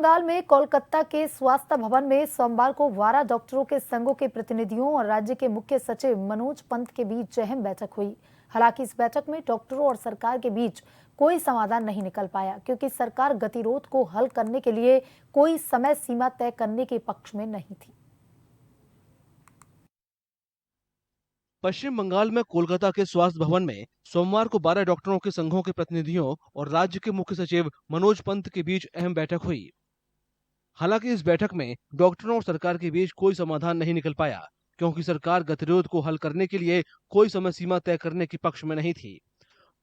बंगाल में कोलकाता के स्वास्थ्य भवन में सोमवार को 12 डॉक्टरों के संघों के प्रतिनिधियों और राज्य के मुख्य सचिव मनोज पंत के बीच अहम बैठक हुई। हालांकि इस बैठक में डॉक्टरों और सरकार के बीच कोई समाधान नहीं निकल पाया, क्योंकि सरकार गतिरोध को हल करने के लिए कोई समय सीमा तय करने के पक्ष में नहीं थी। पश्चिम बंगाल में कोलकाता के स्वास्थ्य भवन में सोमवार को 12 डॉक्टरों के संघों के प्रतिनिधियों और राज्य के मुख्य सचिव मनोज पंत के बीच अहम बैठक हुई। हालांकि इस बैठक में डॉक्टरों और सरकार के बीच कोई समाधान नहीं निकल पाया, क्योंकि सरकार गतिरोध को हल करने के लिए कोई समय सीमा तय करने के पक्ष में नहीं थी।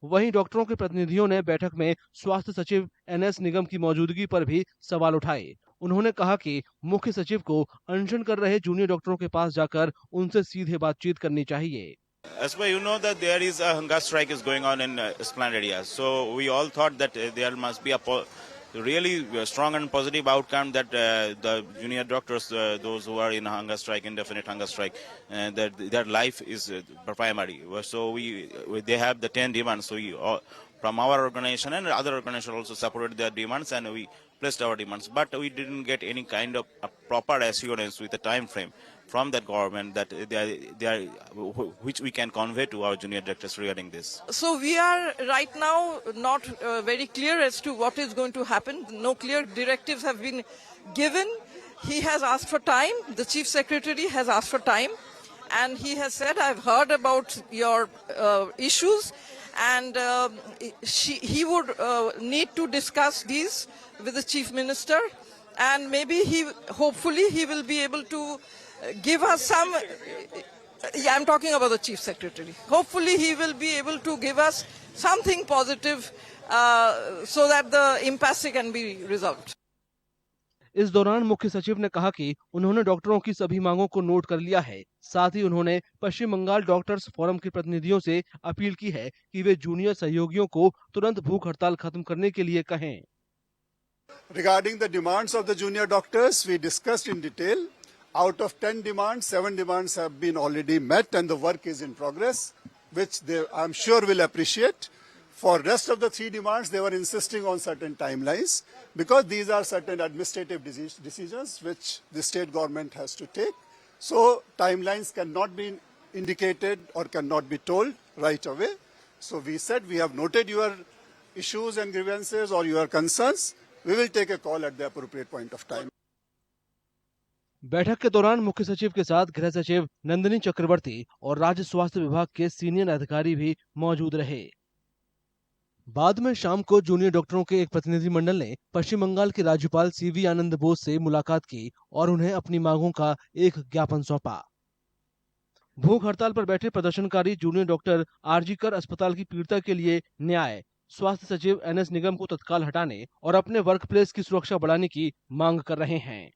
वहीं डॉक्टरों के प्रतिनिधियों ने बैठक में स्वास्थ्य सचिव एनएस निगम की मौजूदगी पर भी सवाल उठाए। उन्होंने कहा कि मुख्य सचिव को अनशन कर रहे जूनियर डॉक्टरों के पास जाकर उनसे सीधे बातचीत करनी चाहिए। As well, you know that there is a hunger strike is going on in Esplanade area. So we all thought that there must be a really strong and positive outcome that the junior doctors, those who are in hunger strike, indefinite hunger strike, that their life is primary. So they have the 10 demands. So from our organization and other organizations also supported their demands, and we placed our demands. But we didn't get any kind of a proper assurance with a time frame from that government that they are which we can convey to our junior doctors regarding this. So we are right now not very clear as to what is going to happen. No clear directives have been given. He has asked for time. The chief secretary has asked for time, and he has said, I've heard about your issues, and he would need to discuss these with the chief minister, and maybe hopefully he will be able to give us some, I'm talking about the chief secretary. Hopefully he will be able to give us something positive so that the impasse can be resolved. इस दौरान मुख्य सचिव ने कहा कि उन्होंने डॉक्टरों की सभी मांगों को नोट कर लिया है। साथ ही उन्होंने पश्चिम बंगाल डॉक्टर्स फोरम के प्रतिनिधियों से अपील की है कि वे जूनियर सहयोगियों को तुरंत भूख हड़ताल खत्म करने के लिए कहें। Regarding the demands of the junior doctors, we discussed in detail. Out of 10 demands, 7 demands have been already met, and the work is in progress, which they, I'm sure, will appreciate. For rest of the 3 demands, they were insisting on certain timelines, because these are certain administrative decisions which the state government has to take. So timelines cannot be indicated or cannot be told right away. So we said we have noted your issues and grievances or your concerns. We will take a call at the appropriate point of time. बैठक के दौरान मुख्य सचिव के साथ गृह सचिव नंदिनी चक्रवर्ती और राज्य स्वास्थ्य विभाग के सीनियर अधिकारी भी मौजूद रहे। बाद में शाम को जूनियर डॉक्टरों के एक प्रतिनिधिमंडल ने पश्चिम बंगाल के राज्यपाल सीवी आनंद बोस से मुलाकात की और उन्हें अपनी मांगों का एक ज्ञापन सौंपा। भूख हड़ताल पर बैठे प्रदर्शनकारी जूनियर डॉक्टर आरजी कर अस्पताल की पीड़िता के लिए न्याय, स्वास्थ्य सचिव एनएस निगम को तत्काल हटाने और अपने वर्क प्लेस की सुरक्षा बढ़ाने की मांग कर रहे हैं।